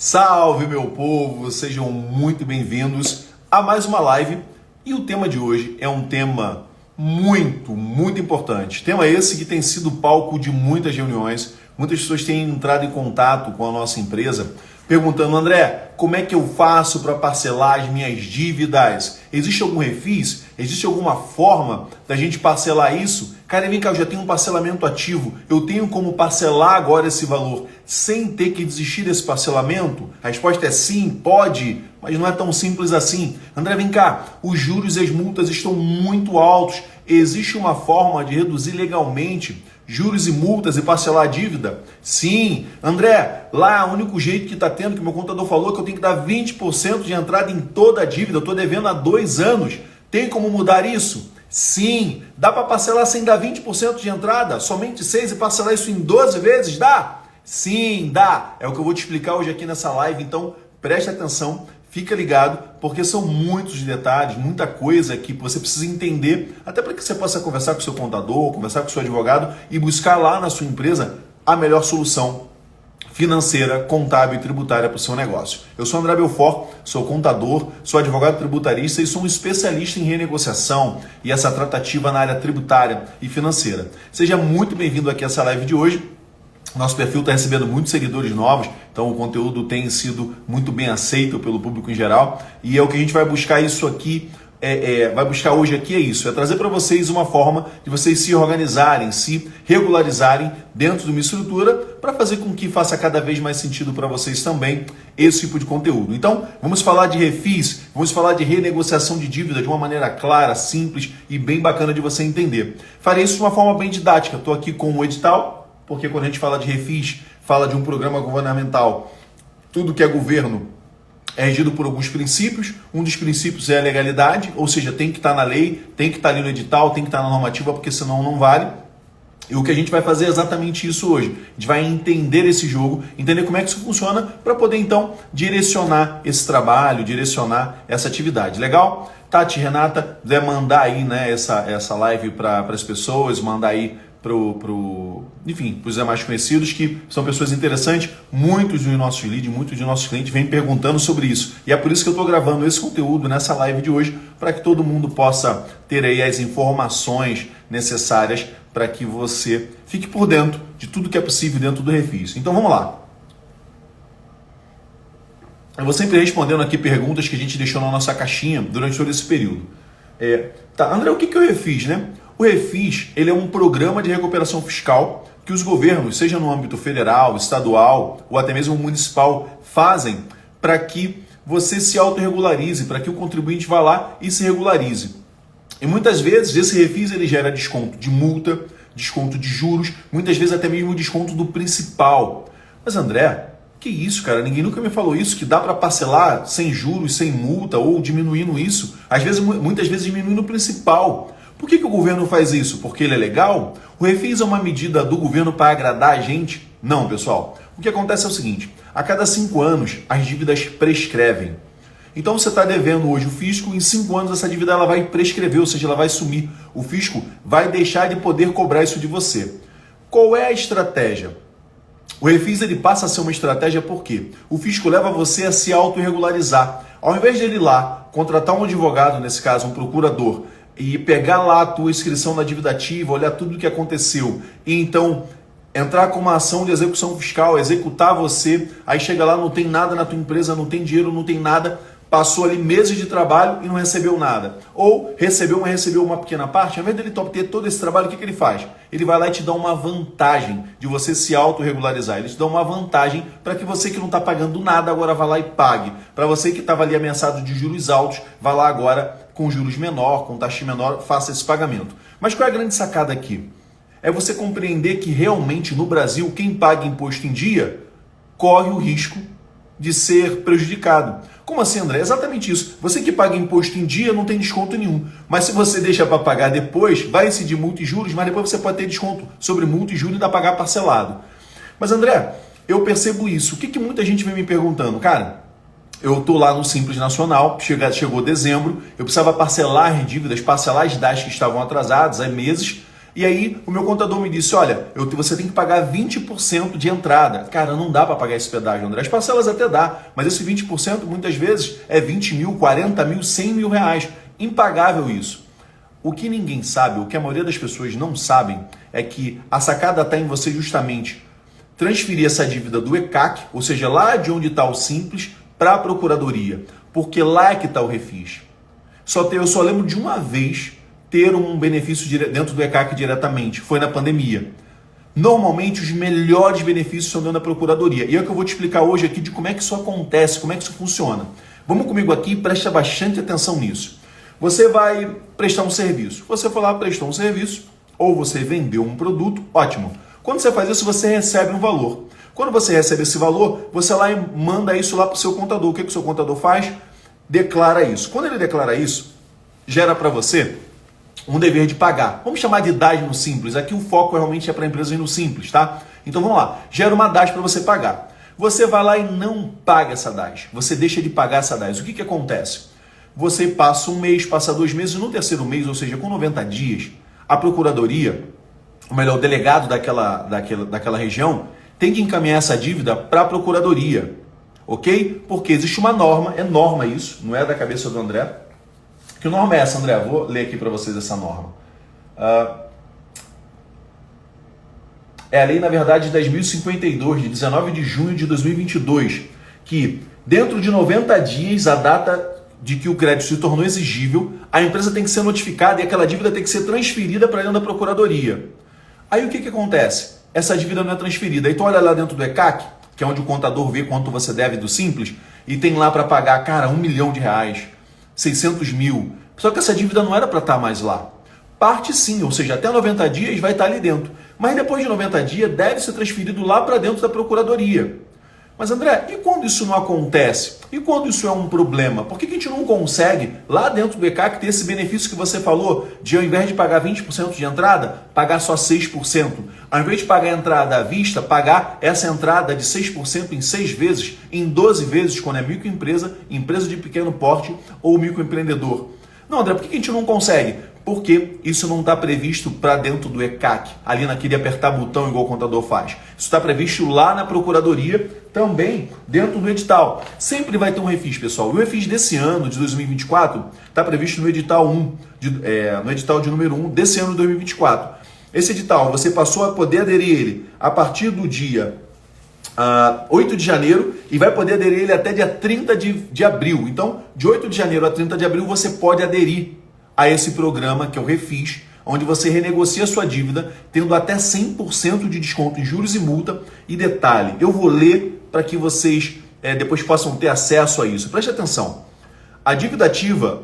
Salve, meu povo! Sejam muito bem-vindos a mais uma live. E o tema de hoje é um tema muito importante. Tema esse que tem sido palco de muitas reuniões. Muitas pessoas têm entrado em contato com a nossa empresa perguntando: André, como é que eu faço para parcelar as minhas dívidas? Existe algum refis? Existe alguma forma da gente parcelar isso? Cara, vem cá, eu já tenho um parcelamento ativo. Eu tenho como parcelar agora esse valor sem ter que desistir desse parcelamento? A resposta é sim, pode, mas não é tão simples assim. André, vem cá, os juros e as multas estão muito altos. Existe uma forma de reduzir legalmente juros e multas e parcelar a dívida? Sim. André, lá o único jeito que está tendo, que meu contador falou, que eu tenho que dar 20% de entrada em toda a dívida. Eu estou devendo há 2 anos. Tem como mudar isso? Sim. Dá para parcelar sem dar 20% de entrada? Somente 6 e parcelar isso em 12 vezes? Dá? Sim, dá. É o que eu vou te explicar hoje aqui nessa live, então preste atenção. Fica ligado, porque são muitos detalhes, muita coisa que você precisa entender, até para que você possa conversar com o seu contador, conversar com o seu advogado e buscar lá na sua empresa a melhor solução financeira, contábil e tributária para o seu negócio. Eu sou André Belfort, sou contador, sou advogado tributarista e sou um especialista em renegociação e essa tratativa na área tributária e financeira. Seja muito bem-vindo aqui a essa live de hoje. Nosso perfil está recebendo muitos seguidores novos, então o conteúdo tem sido muito bem aceito pelo público em geral e é o que a gente vai buscar isso aqui, vai buscar hoje aqui é isso, é trazer para vocês uma forma de vocês se organizarem, se regularizarem dentro de uma estrutura para fazer com que faça cada vez mais sentido para vocês também esse tipo de conteúdo. Então, vamos falar de refis, vamos falar de renegociação de dívida de uma maneira clara, simples e bem bacana de você entender. Farei isso de uma forma bem didática, estou aqui com o edital, porque quando a gente fala de refis, fala de um programa governamental, tudo que é governo é regido por alguns princípios. Um dos princípios é a legalidade, ou seja, tem que estar na lei, tem que estar ali no edital, tem que estar na normativa, porque senão não vale. E o que a gente vai fazer é exatamente isso hoje. A gente vai entender esse jogo, entender como é que isso funciona, para poder então direcionar esse trabalho, direcionar essa atividade. Legal? Tati, Renata, quiser mandar aí, né, essa live para as pessoas, mandar aí para os demais conhecidos, que são pessoas interessantes. Muitos dos nossos leads, muitos dos nossos clientes vêm perguntando sobre isso. E é por isso que eu estou gravando esse conteúdo nessa live de hoje, para que todo mundo possa ter aí as informações necessárias para que você fique por dentro de tudo que é possível dentro do refis. Então vamos lá. Eu vou sempre respondendo aqui perguntas que a gente deixou na nossa caixinha durante todo esse período. André, o que é o refis, né? O refis, ele é um programa de recuperação fiscal que os governos, seja no âmbito federal, estadual ou até mesmo municipal, fazem para que você se autorregularize, para que o contribuinte vá lá e se regularize. E muitas vezes esse refis ele gera desconto de multa, desconto de juros, muitas vezes até mesmo desconto do principal. Mas André, que isso, cara? Ninguém nunca me falou isso, que dá para parcelar sem juros, sem multa ou diminuindo isso. Às vezes, muitas vezes diminuindo o principal. Por que o governo faz isso? Porque ele é legal? O refis é uma medida do governo para agradar a gente? Não, pessoal. O que acontece é o seguinte: a cada 5 anos as dívidas prescrevem. Então você está devendo hoje o fisco, em 5 anos essa dívida ela vai prescrever, ou seja, ela vai sumir. O fisco vai deixar de poder cobrar isso de você. Qual é a estratégia? O refis ele passa a ser uma estratégia porque o fisco leva você a se autorregularizar. Ao invés de ele ir lá contratar um advogado, nesse caso um procurador, e pegar lá a tua inscrição na dívida ativa, olhar tudo o que aconteceu e então entrar com uma ação de execução fiscal, executar você, aí chega lá, não tem nada na tua empresa, não tem dinheiro, não tem nada, passou ali meses de trabalho e não recebeu nada. Ou recebeu, mas recebeu uma pequena parte. Ao invés dele ter todo esse trabalho, o que ele faz? Ele vai lá e te dá uma vantagem de você se autorregularizar. Ele te dá uma vantagem para que você que não está pagando nada agora vá lá e pague. Para você que estava ali ameaçado de juros altos, vá lá agora com juros menor, com taxa menor, faça esse pagamento. Mas qual é a grande sacada aqui? É você compreender que realmente no Brasil, quem paga imposto em dia corre o risco de ser prejudicado. Como assim, André? Exatamente isso. Você que paga imposto em dia não tem desconto nenhum. Mas se você deixa para pagar depois, vai incidir multa e juros, mas depois você pode ter desconto sobre multa e juros e ainda pagar parcelado. Mas André, eu percebo isso. O que muita gente vem me perguntando? Cara, eu estou lá no Simples Nacional, chegou dezembro, eu precisava parcelar dívidas, parcelar as DAS que estavam atrasadas há meses, E aí o meu contador me disse, olha, você tem que pagar 20% de entrada. Cara, não dá para pagar esse pedágio, André. As parcelas até dá, mas esse 20% muitas vezes é 20 mil, 40 mil, 100 mil reais. Impagável isso. O que ninguém sabe, o que a maioria das pessoas não sabem, é que a sacada está em você justamente transferir essa dívida do ECAC, ou seja, lá de onde está o Simples, para a Procuradoria, porque lá é que está o refis. Eu só lembro de uma vez ter um benefício dentro do ECAC diretamente, foi na pandemia. Normalmente os melhores benefícios são dentro da Procuradoria, e é o que eu vou te explicar hoje aqui de como é que isso acontece, como é que isso funciona. Vamos comigo aqui e presta bastante atenção nisso. Você vai prestar um serviço, você foi lá, prestou um serviço, ou você vendeu um produto, ótimo. Quando você faz isso, você recebe um valor. Quando você recebe esse valor, você lá e manda isso lá para o seu contador. O que o seu contador faz? Declara isso. Quando ele declara isso, gera para você um dever de pagar. Vamos chamar de DAS no Simples. Aqui o foco realmente é para a empresa ir no Simples, tá? Então vamos lá. Gera uma DAS para você pagar. Você vai lá e não paga essa DAS. Você deixa de pagar essa DAS. O que acontece? Você passa um mês, passa 2 meses, no terceiro mês, ou seja, com 90 dias, a Procuradoria, ou melhor, o delegado daquela região, tem que encaminhar essa dívida para a Procuradoria, ok? Porque existe uma norma, é norma isso, não é da cabeça do André. Que norma é essa, André? Vou ler aqui para vocês essa norma. É a lei, na verdade, 10.052, de 19 de junho de 2022, que dentro de 90 dias, a data de que o crédito se tornou exigível, a empresa tem que ser notificada e aquela dívida tem que ser transferida para dentro da Procuradoria. Aí o que acontece? Essa dívida não é transferida. Aí tu olha lá dentro do ECAC, que é onde o contador vê quanto você deve do Simples, e tem lá para pagar, cara, R$1 milhão, 600 mil. Só que essa dívida não era para estar mais lá. Parte sim, ou seja, até 90 dias vai estar ali dentro. Mas depois de 90 dias deve ser transferido lá para dentro da Procuradoria. Mas André, e quando isso não acontece? E quando isso é um problema? Por que a gente não consegue, lá dentro do ECAC, ter esse benefício que você falou, de ao invés de pagar 20% de entrada, pagar só 6%? Ao invés de pagar a entrada à vista, pagar essa entrada de 6% em 6 vezes, em 12 vezes, quando é microempresa, empresa de pequeno porte ou microempreendedor. Não, André, por que a gente não consegue? Porque isso não está previsto para dentro do ECAC, ali naquele apertar botão igual o contador faz. Isso está previsto lá na Procuradoria, também dentro do edital. Sempre vai ter um refis, pessoal. E o refis desse ano, de 2024, está previsto no edital 1, no edital de número 1 desse ano de 2024. Esse edital, você passou a poder aderir ele a partir do dia 8 de janeiro e vai poder aderir ele até dia 30 de abril. Então, de 8 de janeiro a 30 de abril, você pode aderir a esse programa, que é o Refis, onde você renegocia a sua dívida, tendo até 100% de desconto em juros e multa. E detalhe, eu vou ler para que vocês depois possam ter acesso a isso. Preste atenção. A dívida ativa,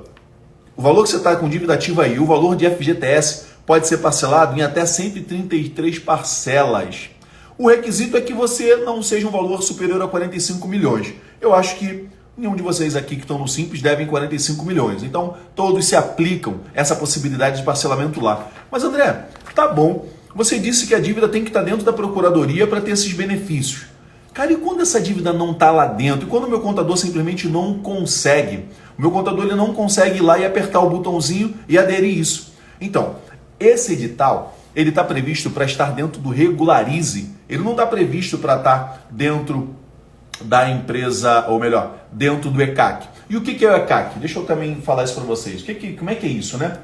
o valor que você está com dívida ativa aí, o valor de FGTS pode ser parcelado em até 133 parcelas. O requisito é que você não seja um valor superior a 45 milhões. Eu acho que nenhum de vocês aqui que estão no Simples devem 45 milhões. Então, todos se aplicam essa possibilidade de parcelamento lá. Mas, André, tá bom. Você disse que a dívida tem que estar dentro da Procuradoria para ter esses benefícios. Cara, e quando essa dívida não está lá dentro? E quando o meu contador simplesmente não consegue? O meu contador ele não consegue ir lá e apertar o botãozinho e aderir isso. Então, esse edital, ele está previsto para estar dentro do Regularize. Ele não está previsto para estar dentro da empresa, ou melhor, dentro do ECAC. E o que é o ECAC? Deixa eu também falar isso para vocês. Como é que é isso, né?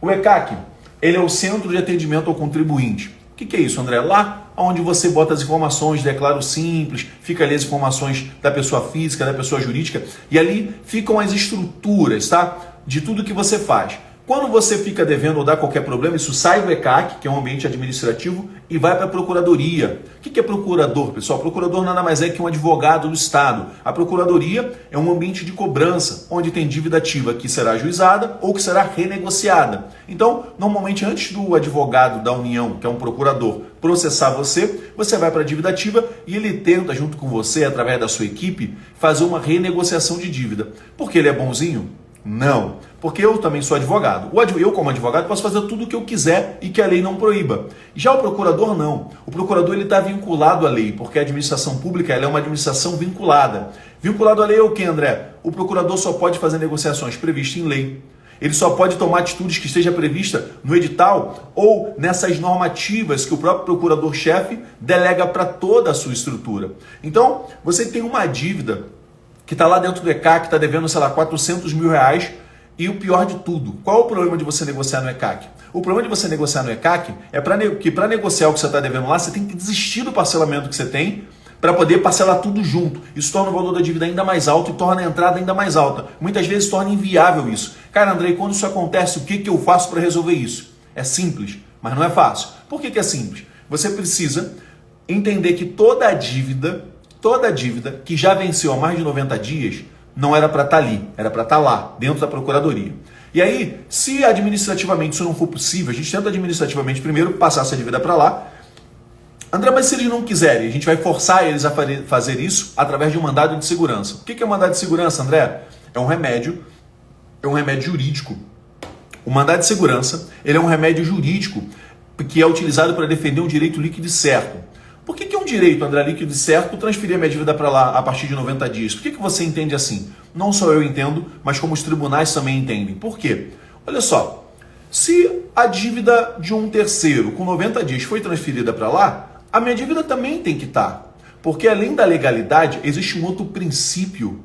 O ECAC, ele é o Centro de Atendimento ao Contribuinte. O que é isso, André? Lá onde você bota as informações, declara o Simples, fica ali as informações da pessoa física, da pessoa jurídica, e ali ficam as estruturas, tá? De tudo que você faz. Quando você fica devendo ou dá qualquer problema, isso sai do ECAC, que é um ambiente administrativo, e vai para a Procuradoria. O que é procurador, pessoal? Procurador nada mais é que um advogado do Estado. A Procuradoria é um ambiente de cobrança, onde tem dívida ativa que será ajuizada ou que será renegociada. Então, normalmente, antes do advogado da União, que é um procurador, processar você, você vai para a dívida ativa e ele tenta, junto com você, através da sua equipe, fazer uma renegociação de dívida. Porque ele é bonzinho? Não, porque eu também sou advogado. Eu, como advogado, posso fazer tudo o que eu quiser e que a lei não proíba. Já o procurador, não. O procurador está vinculado à lei, porque a administração pública ela é uma administração vinculada. Vinculado à lei é o que, André? O procurador só pode fazer negociações previstas em lei. Ele só pode tomar atitudes que esteja prevista no edital ou nessas normativas que o próprio procurador-chefe delega para toda a sua estrutura. Então, você tem uma dívida que está lá dentro do ECAC, que está devendo, sei lá, 400 mil reais, e o pior de tudo, qual é o problema de você negociar no ECAC? O problema de você negociar no ECAC é que para negociar o que você está devendo lá, você tem que desistir do parcelamento que você tem para poder parcelar tudo junto. Isso torna o valor da dívida ainda mais alto e torna a entrada ainda mais alta. Muitas vezes torna inviável isso. Cara, Andrei, quando isso acontece, o que eu faço para resolver isso? É simples, mas não é fácil. Por que é simples? Você precisa entender que toda dívida que já venceu há mais de 90 dias, não era para estar ali, era para estar lá, dentro da procuradoria. E aí, se administrativamente isso não for possível, a gente tenta administrativamente primeiro passar essa dívida para lá. André, mas se eles não quiserem, a gente vai forçar eles a fazer isso através de um mandado de segurança. O que é um mandado de segurança, André? É um remédio jurídico. O mandado de segurança, ele é um remédio jurídico que é utilizado para defender um direito líquido e certo. Por que é um direito, André, líquido e certo, transferir a minha dívida para lá a partir de 90 dias? Por que você entende assim? Não só eu entendo, mas como os tribunais também entendem. Por quê? Olha só, se a dívida de um terceiro com 90 dias foi transferida para lá, a minha dívida também tem que estar. Porque além da legalidade, existe um outro princípio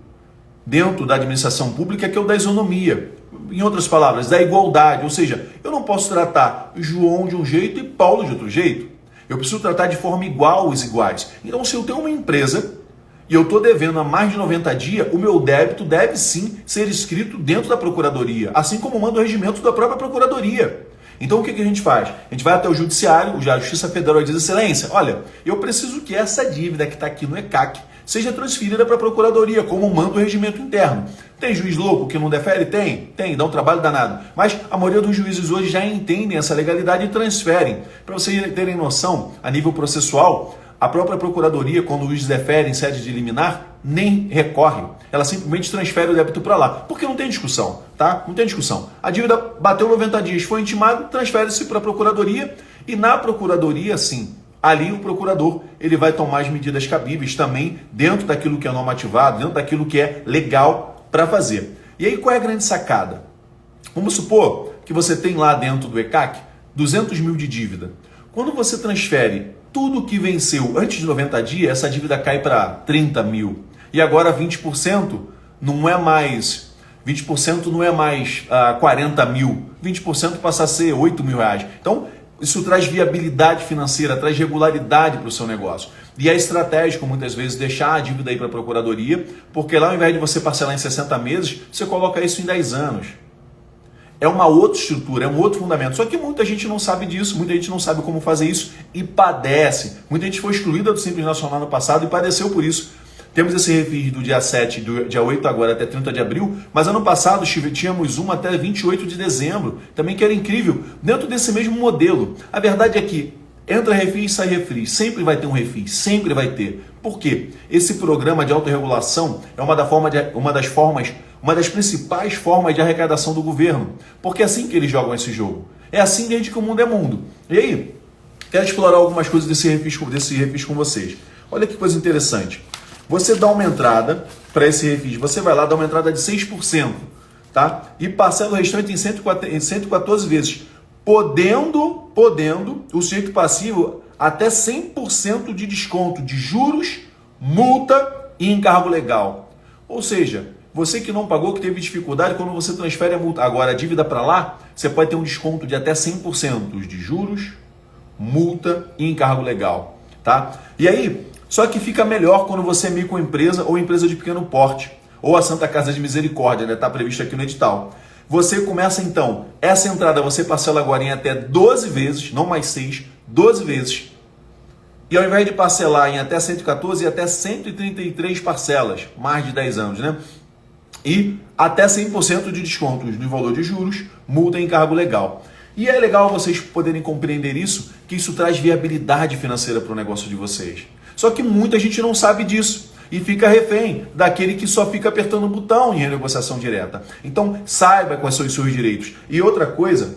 dentro da administração pública que é o da isonomia. Em outras palavras, da igualdade. Ou seja, eu não posso tratar João de um jeito e Paulo de outro jeito. Eu preciso tratar de forma igual os iguais. Então, se eu tenho uma empresa e eu estou devendo há mais de 90 dias, o meu débito deve sim ser escrito dentro da procuradoria, assim como manda o regimento da própria procuradoria. Então, o que a gente faz? A gente vai até o judiciário, a Justiça Federal diz: excelência, olha, eu preciso que essa dívida que está aqui no ECAC seja transferida para a procuradoria, como manda o regimento interno. Tem juiz louco que não defere? Tem, dá um trabalho danado. Mas a maioria dos juízes hoje já entendem essa legalidade e transferem. Para vocês terem noção, a nível processual, a própria procuradoria, quando o juiz defere em sede de liminar, nem recorre. Ela simplesmente transfere o débito para lá. Porque não tem discussão, tá? Não tem discussão. A dívida bateu 90 dias, foi intimado, transfere-se para a procuradoria e na procuradoria, sim, ali o procurador ele vai tomar as medidas cabíveis também dentro daquilo que é normativado, dentro daquilo que é legal para fazer. E aí qual é a grande sacada? Vamos supor que você tem lá dentro do ECAC 200 mil de dívida. Quando você transfere tudo que venceu antes de 90 dias, essa dívida cai para 30 mil. E agora 20% não é mais 40 mil. 20% passa a ser 8 mil reais. Então, isso traz viabilidade financeira, traz regularidade para o seu negócio. E é estratégico, muitas vezes, deixar a dívida aí para a procuradoria, porque lá, ao invés de você parcelar em 60 meses, você coloca isso em 10 anos. É uma outra estrutura, é um outro fundamento. Só que muita gente não sabe disso, muita gente não sabe como fazer isso e padece. Muita gente foi excluída do Simples Nacional no passado e padeceu por isso. Temos esse refis do dia 7, do dia 8 agora até 30 de abril, mas ano passado tínhamos uma até 28 de dezembro, também que era incrível, dentro desse mesmo modelo. A verdade é que entra refis, sai refis, sempre vai ter um refis, sempre vai ter. Por quê? Esse programa de autorregulação é uma das principais formas de arrecadação do governo, porque é assim que eles jogam esse jogo. É assim desde que o mundo é mundo. E aí, quero explorar algumas coisas desse refis com vocês. Olha que coisa interessante. Você dá uma entrada para esse refis, você vai lá dar uma entrada de 6%, tá? E parcela o restante em 114 vezes, podendo o sujeito passivo até 100% de desconto de juros, multa e encargo legal. Ou seja, você que não pagou, que teve dificuldade, quando você transfere a multa, agora a dívida para lá, você pode ter um desconto de até 100% de juros, multa e encargo legal, tá? E aí, só que fica melhor quando você é microempresa ou empresa de pequeno porte, ou a Santa Casa de Misericórdia, né? Está previsto aqui no edital. Você começa então, essa entrada você parcela agora em até 12 vezes, não mais 6, 12 vezes. E ao invés de parcelar em até 114, até 133 parcelas, mais de 10 anos, né? E até 100% de descontos no valor de juros, multa e encargo legal. E é legal vocês poderem compreender isso, que isso traz viabilidade financeira para o negócio de vocês. Só que muita gente não sabe disso e fica refém daquele que só fica apertando o botão em renegociação direta. Então, saiba quais são os seus direitos. E outra coisa,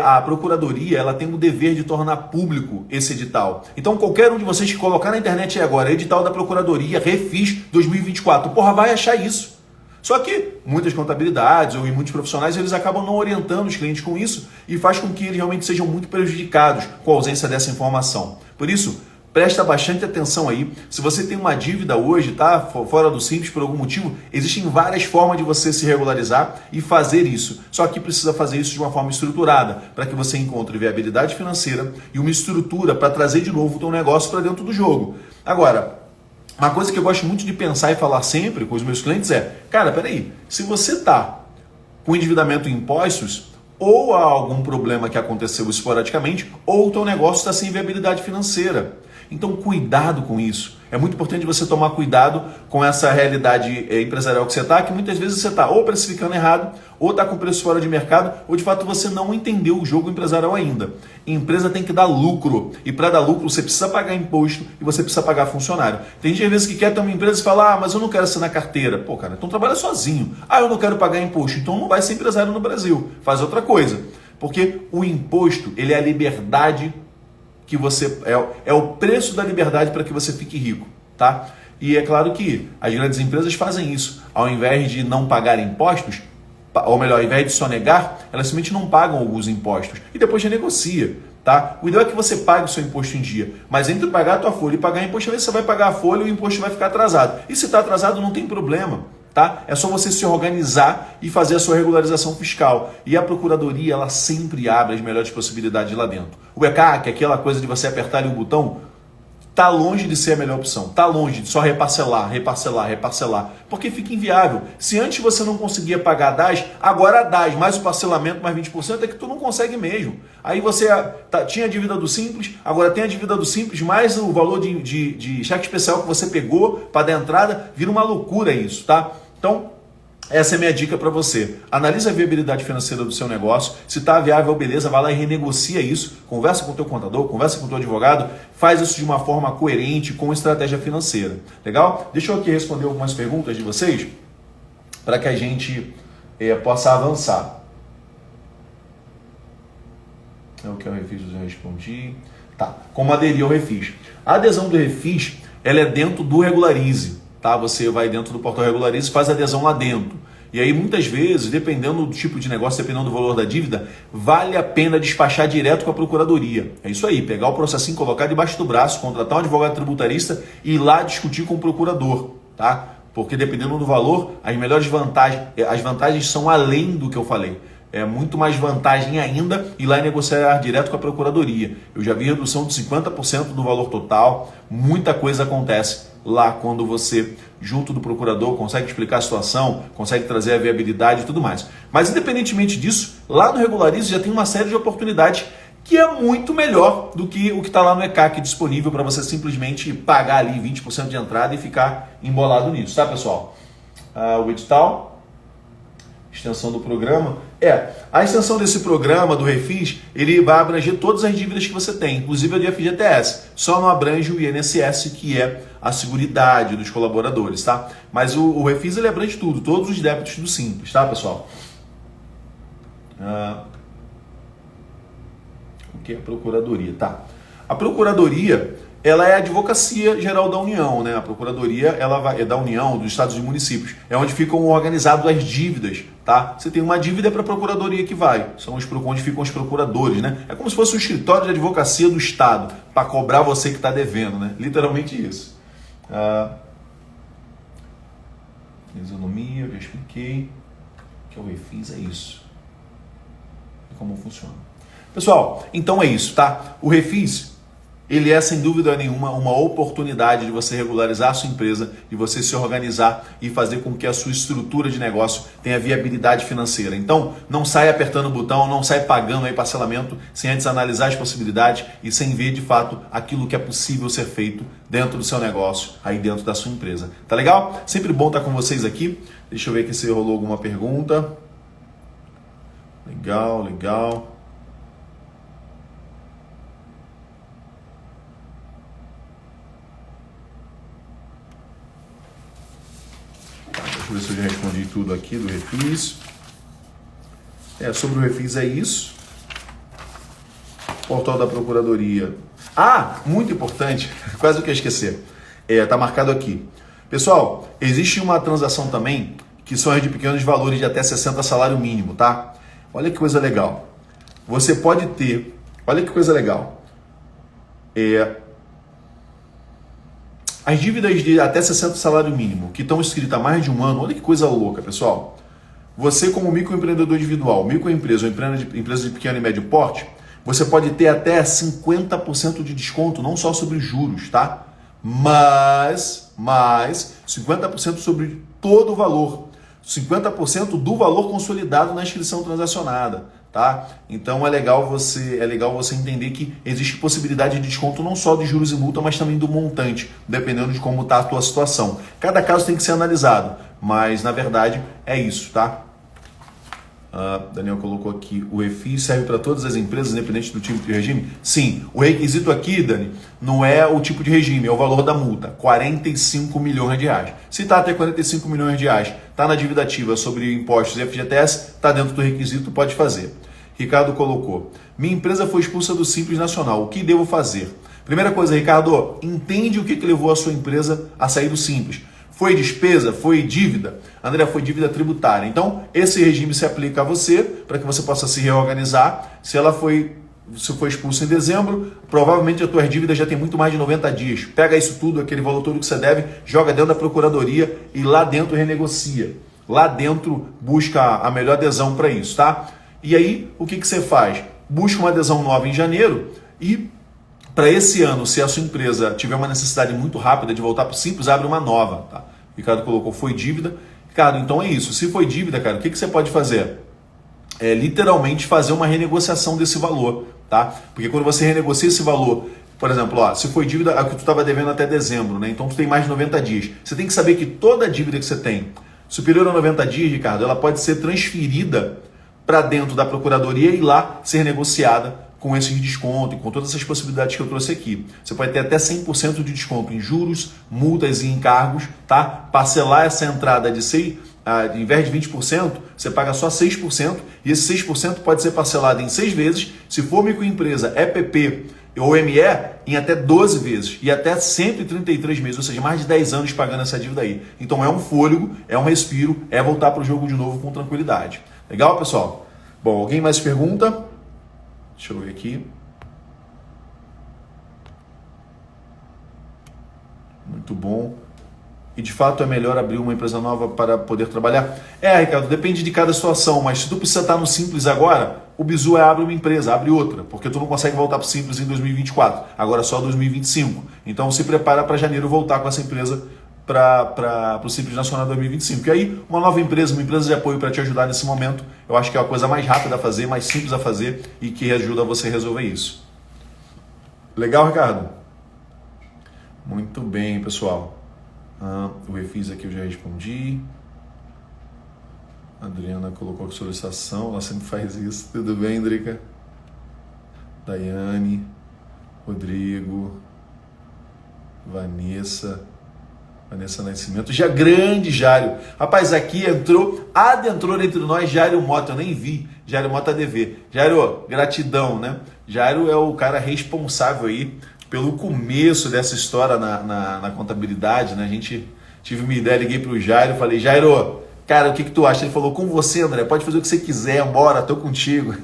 a Procuradoria ela tem o dever de tornar público esse edital. Então, qualquer um de vocês que colocar na internet agora, edital da Procuradoria, refis 2024, porra, vai achar isso. Só que muitas contabilidades ou muitos profissionais eles acabam não orientando os clientes com isso e faz com que eles realmente sejam muito prejudicados com a ausência dessa informação. Por isso, presta bastante atenção aí. Se você tem uma dívida hoje, tá fora do Simples por algum motivo, existem várias formas de você se regularizar e fazer isso. Só que precisa fazer isso de uma forma estruturada, para que você encontre viabilidade financeira e uma estrutura para trazer de novo o teu negócio para dentro do jogo. Agora, uma coisa que eu gosto muito de pensar e falar sempre com os meus clientes é, cara, peraí, se você está com endividamento em impostos, ou há algum problema que aconteceu esporadicamente, ou o teu negócio está sem viabilidade financeira. Então, cuidado com isso. É muito importante você tomar cuidado com essa realidade empresarial que você está, que muitas vezes você está ou precificando errado, ou está com preço fora de mercado, ou de fato você não entendeu o jogo empresarial ainda. A empresa tem que dar lucro, e para dar lucro você precisa pagar imposto e você precisa pagar funcionário. Tem gente às vezes que quer ter uma empresa e fala, mas eu não quero assinar carteira. Pô, cara, então trabalha sozinho. Eu não quero pagar imposto, então não vai ser empresário no Brasil. Faz outra coisa. Porque o imposto, ele é a liberdade que você é o preço da liberdade para que você fique rico, tá? E é claro que as grandes empresas fazem isso. Ao invés de não pagar impostos, ou melhor, ao invés de sonegar, elas simplesmente não pagam alguns impostos e depois renegocia, tá? O ideal é que você pague o seu imposto em dia, mas entre pagar a tua folha e pagar imposto, às vezes você vai pagar a folha e o imposto vai ficar atrasado. E se está atrasado, não tem problema. Tá? É só você se organizar e fazer a sua regularização fiscal. E a Procuradoria, ela sempre abre as melhores possibilidades lá dentro. O ECAC, aquela coisa de você apertar ali o botão, tá longe de ser a melhor opção. Tá longe de só reparcelar. Porque fica inviável. Se antes você não conseguia pagar a DAS, agora a DAS mais o parcelamento mais 20% é que tu não consegue mesmo. Aí você tinha a dívida do Simples, agora tem a dívida do Simples, mais o valor de cheque especial que você pegou para dar entrada, vira uma loucura isso, tá? Então, essa é a minha dica para você. Analise a viabilidade financeira do seu negócio. Se está viável, beleza, vai lá e renegocia isso. Conversa com o teu contador, conversa com o teu advogado. Faz isso de uma forma coerente, com estratégia financeira. Legal? Deixa eu aqui responder algumas perguntas de vocês para que a gente possa avançar. É o que eu refiz, eu já respondi. Tá. Como aderir ao Refis? A adesão do Refis, ela é dentro do Regularize. Tá? Você vai dentro do portal Regularize e faz adesão lá dentro. E aí muitas vezes, dependendo do tipo de negócio, dependendo do valor da dívida, vale a pena despachar direto com a Procuradoria. É isso aí, pegar o processinho, colocar debaixo do braço, contratar um advogado tributarista e ir lá discutir com o procurador. Tá? Porque dependendo do valor, as vantagens são além do que eu falei. É muito mais vantagem ainda ir lá e negociar direto com a Procuradoria. Eu já vi redução de 50% do valor total, muita coisa acontece lá quando você, junto do procurador, consegue explicar a situação, consegue trazer a viabilidade e tudo mais. Mas independentemente disso, lá no Regularize já tem uma série de oportunidades que é muito melhor do que o que está lá no ECAC disponível para você simplesmente pagar ali 20% de entrada e ficar embolado nisso, tá, pessoal? O edital, extensão do programa. A extensão desse programa, do Refis, ele vai abranger todas as dívidas que você tem, inclusive a de FGTS. Só não abrange o INSS, que é a seguridade dos colaboradores, tá? Mas o Refis, ele abrange tudo, todos os débitos do Simples, tá, pessoal? O que é a Procuradoria? Tá. A Procuradoria, ela é a Advocacia Geral da União, né? A Procuradoria, ela é da União, dos Estados e Municípios. É onde ficam organizadas as dívidas, tá? Você tem uma dívida, para a Procuradoria que vai. São onde ficam os procuradores, né? É como se fosse um escritório de advocacia do Estado, para cobrar você que está devendo, né? Literalmente isso. Isonomia, eu já expliquei. O que é o Refis, é isso. E como funciona. Pessoal, então é isso, tá? O Refis, ele é, sem dúvida nenhuma, uma oportunidade de você regularizar a sua empresa, de você se organizar e fazer com que a sua estrutura de negócio tenha viabilidade financeira. Então, não sai apertando o botão, não sai pagando aí parcelamento sem antes analisar as possibilidades e sem ver, de fato, aquilo que é possível ser feito dentro do seu negócio, aí dentro da sua empresa. Tá legal? Sempre bom estar com vocês aqui. Deixa eu ver aqui se rolou alguma pergunta. Legal, legal. Deixa eu ver se eu já respondi tudo aqui do Refis. Sobre o Refis é isso. Portal da Procuradoria. Muito importante, quase que eu ia esquecer. Tá marcado aqui. Pessoal, existe uma transação também que são as de pequenos valores de até 60 salário mínimo, tá? Olha que coisa legal. Você pode ter, olha que coisa legal. As dívidas de até 60 salário mínimo, que estão escritas há mais de um ano, olha que coisa louca, pessoal. Você, como microempreendedor individual, microempresa ou empresa de pequeno e médio porte, você pode ter até 50% de desconto, não só sobre juros, tá? Mas 50% sobre todo o valor. 50% do valor consolidado na inscrição transacionada, tá? Então é legal você entender que existe possibilidade de desconto não só de juros e multa, mas também do montante, dependendo de como está a tua situação. Cada caso tem que ser analisado, mas na verdade é isso, tá? Daniel colocou aqui, o refis serve para todas as empresas, independente do tipo de regime? Sim, o requisito aqui, Dani, não é o tipo de regime, é o valor da multa, 45 milhões de reais. Se está até 45 milhões de reais, está na dívida ativa sobre impostos e FGTS, está dentro do requisito, pode fazer. Ricardo colocou, minha empresa foi expulsa do Simples Nacional, o que devo fazer? Primeira coisa, Ricardo, entende o que levou a sua empresa a sair do Simples. Foi despesa? Foi dívida? André, foi dívida tributária. Então, esse regime se aplica a você, para que você possa se reorganizar. Se foi expulso em dezembro, provavelmente a tua dívida já tem muito mais de 90 dias. Pega isso tudo, aquele valor todo que você deve, joga dentro da procuradoria e lá dentro renegocia. Lá dentro busca a melhor adesão para isso, tá? E aí, o que você faz? Busca uma adesão nova em janeiro e para esse ano, se a sua empresa tiver uma necessidade muito rápida de voltar para o Simples, abre uma nova, tá? O Ricardo colocou, foi dívida. Ricardo, então é isso. Se foi dívida, cara, o que você pode fazer? É literalmente fazer uma renegociação desse valor, tá? Porque quando você renegocia esse valor, por exemplo, se foi dívida, é o que tu estava devendo até dezembro, né? Então tu tem mais de 90 dias. Você tem que saber que toda dívida que você tem superior a 90 dias, Ricardo, ela pode ser transferida para dentro da procuradoria e lá ser negociada com esses descontos e com todas essas possibilidades que eu trouxe aqui. Você pode ter até 100% de desconto em juros, multas e encargos, tá? Parcelar essa entrada de 6%, em vez de 20%, você paga só 6%, e esse 6% pode ser parcelado em 6 vezes, se for microempresa, EPP ou ME, em até 12 vezes, e até 133 meses, ou seja, mais de 10 anos pagando essa dívida aí. Então é um fôlego, é um respiro, é voltar para o jogo de novo com tranquilidade. Legal, pessoal? Bom, alguém mais pergunta? Deixa eu ver aqui. Muito bom. E de fato é melhor abrir uma empresa nova para poder trabalhar? Ricardo, depende de cada situação, mas se tu precisa estar no Simples agora, o bizu é abre uma empresa, abre outra, porque tu não consegue voltar para o Simples em 2024, agora só 2025. Então se prepara para janeiro voltar com essa empresa para o Simples Nacional 2025. E aí, uma nova empresa, uma empresa de apoio para te ajudar nesse momento, eu acho que é a coisa mais rápida a fazer, mais simples a fazer e que ajuda você a resolver isso. Legal, Ricardo? Muito bem, pessoal. O refis aqui eu já respondi. A Adriana colocou solicitação, ela sempre faz isso. Tudo bem, Drica? Daiane, Rodrigo, Vanessa Nascimento, já grande Jário. Rapaz, aqui adentrou entre nós Jário Mota, eu nem vi. Jário Mota ADV. Jário, gratidão, né? Jário é o cara responsável aí pelo começo dessa história na contabilidade, né? A gente tive uma ideia, liguei pro Jário, falei, Jário, cara, o que tu acha? Ele falou, com você, André, pode fazer o que você quiser, bora, tô contigo.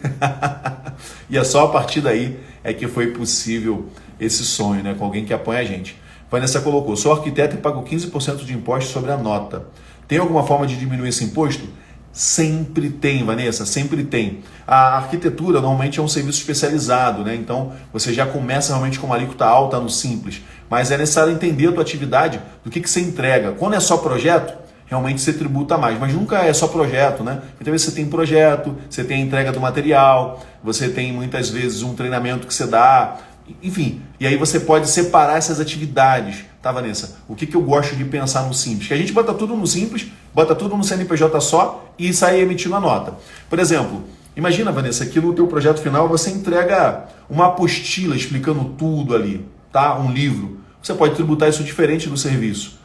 E é só a partir daí é que foi possível esse sonho, né? Com alguém que apoia a gente. Vanessa colocou, sou arquiteto e pago 15% de imposto sobre a nota. Tem alguma forma de diminuir esse imposto? Sempre tem, Vanessa, sempre tem. A arquitetura normalmente é um serviço especializado, né? Então você já começa realmente com uma alíquota alta no Simples. Mas é necessário entender a tua atividade, do que você entrega. Quando é só projeto, realmente você tributa mais. Mas nunca é só projeto, né? Muitas vezes você tem projeto, você tem a entrega do material, você tem muitas vezes um treinamento que você dá. Enfim, e aí você pode separar essas atividades, tá, Vanessa? O que eu gosto de pensar no Simples? Que a gente bota tudo no Simples, bota tudo no CNPJ só e sai emitindo a nota. Por exemplo, imagina, Vanessa, que no teu projeto final você entrega uma apostila explicando tudo ali, tá? Um livro. Você pode tributar isso diferente do serviço.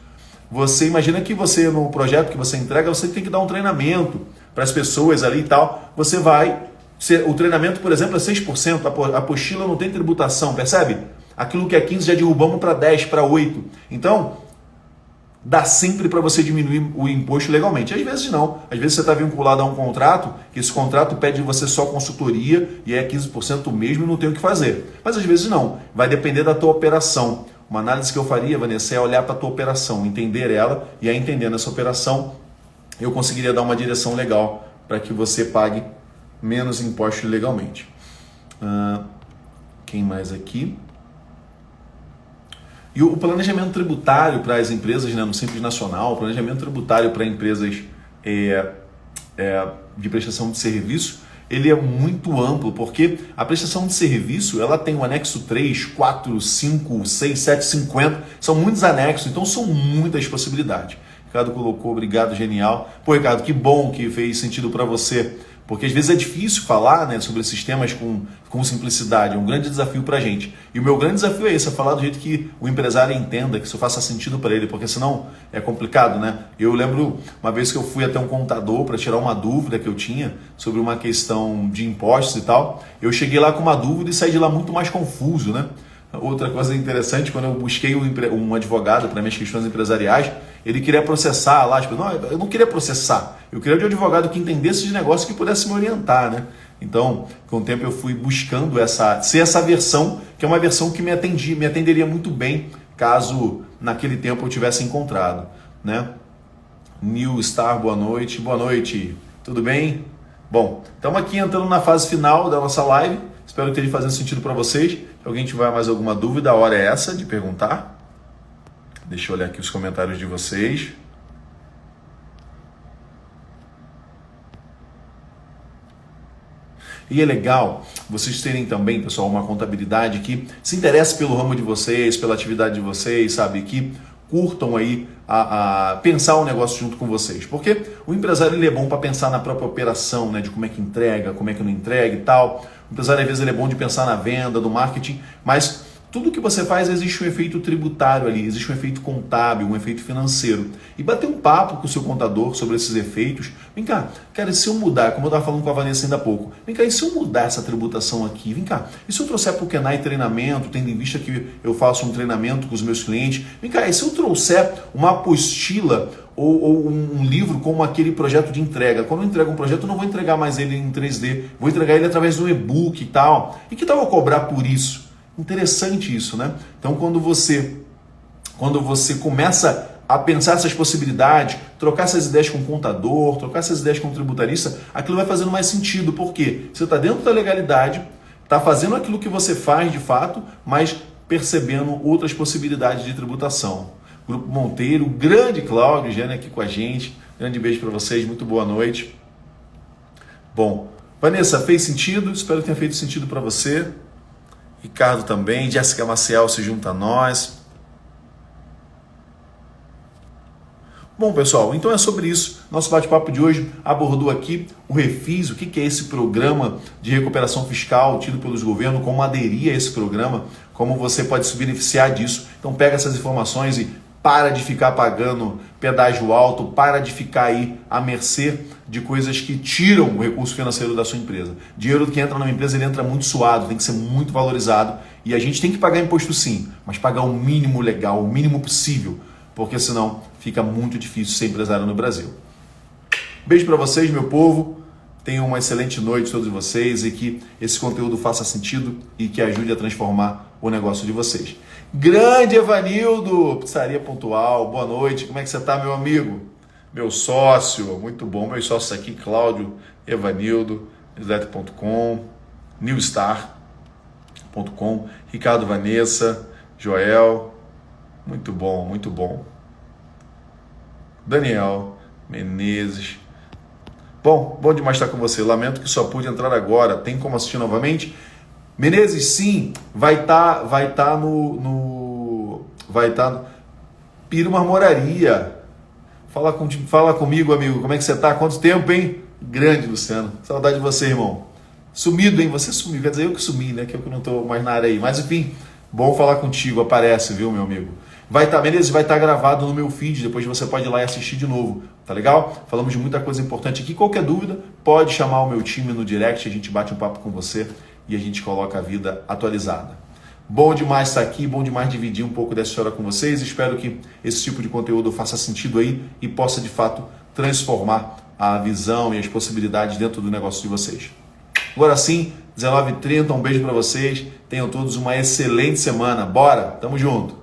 Você imagina que você, no projeto que você entrega, você tem que dar um treinamento para as pessoas ali e tal. Você vai... O treinamento, por exemplo, é 6%, a apostila não tem tributação, percebe? Aquilo que é 15 já derrubamos para 10, para 8. Então, dá sempre para você diminuir o imposto legalmente. Às vezes não. Às vezes você está vinculado a um contrato, que esse contrato pede de você só consultoria e é 15% mesmo e não tem o que fazer. Mas às vezes não. Vai depender da tua operação. Uma análise que eu faria, Vanessa, é olhar para a tua operação, entender ela, e aí entendendo essa operação, eu conseguiria dar uma direção legal para que você pague menos impostos legalmente. Quem mais aqui? E o planejamento tributário para as empresas, né, no Simples Nacional, o planejamento tributário para empresas de prestação de serviço, ele é muito amplo, porque a prestação de serviço, ela tem o anexo 3, 4, 5, 6, 7, 50, são muitos anexos, então são muitas possibilidades. Ricardo colocou, obrigado, genial. Pô, Ricardo, que bom que fez sentido para você, porque às vezes é difícil falar, né, sobre esses temas com simplicidade, é um grande desafio para a gente. E o meu grande desafio é esse, é falar do jeito que o empresário entenda, que isso faça sentido para ele, porque senão é complicado, né? Eu lembro uma vez que eu fui até um contador para tirar uma dúvida que eu tinha sobre uma questão de impostos e tal, eu cheguei lá com uma dúvida e saí de lá muito mais confuso, né? Outra coisa interessante, quando eu busquei um advogado para minhas questões empresariais, ele queria processar lá, tipo, não, eu não queria processar, eu queria de um advogado que entendesse de negócio que pudesse me orientar, né? Então, com o tempo eu fui buscando essa versão, que é uma versão que me atenderia muito bem, caso naquele tempo eu tivesse encontrado, né? New Star, boa noite, tudo bem? Bom, estamos aqui entrando na fase final da nossa live, espero que esteja fazendo sentido para vocês. Se alguém tiver mais alguma dúvida, a hora é essa de perguntar. Deixa eu olhar aqui os comentários de vocês. E é legal vocês terem também, pessoal, uma contabilidade que se interesse pelo ramo de vocês, pela atividade de vocês, sabe? Que curtam aí a pensar o negócio junto com vocês. Porque o empresário ele é bom para pensar na própria operação, né? De como é que entrega, como é que não entrega e tal. O empresário às vezes ele é bom de pensar na venda, no marketing, mas tudo que você faz existe um efeito tributário ali, existe um efeito contábil, um efeito financeiro. E bater um papo com o seu contador sobre esses efeitos. Vem cá, cara, e se eu mudar, como eu estava falando com a Vanessa ainda há pouco, vem cá, e se eu mudar essa tributação aqui? Vem cá, e se eu trouxer para o Kenai treinamento, tendo em vista que eu faço um treinamento com os meus clientes? Vem cá, e se eu trouxer uma apostila ou um livro como aquele projeto de entrega? Quando eu entrego um projeto, eu não vou entregar mais ele em 3D, vou entregar ele através de um e-book e tal. E que tal eu cobrar por isso? Interessante isso, né? Então, quando você começa a pensar essas possibilidades, trocar essas ideias com o contador, trocar essas ideias com o tributarista, aquilo vai fazendo mais sentido. Por quê? Você está dentro da legalidade, está fazendo aquilo que você faz de fato, mas percebendo outras possibilidades de tributação. Grupo Monteiro, grande Cláudio, Jane aqui com a gente. Grande beijo para vocês, muito boa noite. Bom, Vanessa, fez sentido? Espero que tenha feito sentido para você. Ricardo também, Jéssica Maciel se junta a nós. Bom, pessoal, então é sobre isso. Nosso bate-papo de hoje abordou aqui o Refis, o que é esse programa de recuperação fiscal tido pelos governos, como aderir a esse programa, como você pode se beneficiar disso. Então pega essas informações e para de ficar pagando pedágio alto, para de ficar aí à mercê de coisas que tiram o recurso financeiro da sua empresa. Dinheiro que entra numa empresa, ele entra muito suado, tem que ser muito valorizado. E a gente tem que pagar imposto sim, mas pagar o mínimo legal, o mínimo possível, porque senão fica muito difícil ser empresário no Brasil. Beijo para vocês, meu povo. Tenham uma excelente noite todos vocês e que esse conteúdo faça sentido e que ajude a transformar o negócio de vocês. Grande Evanildo, Pizzaria Pontual, boa noite, como é que você está, meu amigo? Meu sócio, muito bom, meus sócios aqui, Cláudio, Evanildo, newsletter.com, newstar.com, Ricardo, Vanessa, Joel, muito bom, muito bom. Daniel, Menezes, bom demais estar com você, lamento que só pude entrar agora, tem como assistir novamente? Menezes, sim, vai estar no Piro Marmoraria. Fala comigo, amigo, como é que você tá? Quanto tempo, hein? Grande, Luciano. Saudade de você, irmão. Sumido, hein? Você sumiu, quer dizer, eu que sumi, né? Que eu que não tô mais na área aí. Mas enfim, bom falar contigo, aparece, viu, meu amigo? Menezes, vai estar gravado no meu feed, depois você pode ir lá e assistir de novo, tá legal? Falamos de muita coisa importante aqui. Qualquer dúvida, pode chamar o meu time no direct, a gente bate um papo com você e a gente coloca a vida atualizada. Bom demais estar aqui, bom demais dividir um pouco dessa história com vocês. Espero que esse tipo de conteúdo faça sentido aí e possa de fato transformar a visão e as possibilidades dentro do negócio de vocês. Agora sim, 19h30, um beijo para vocês. Tenham todos uma excelente semana. Bora, tamo junto!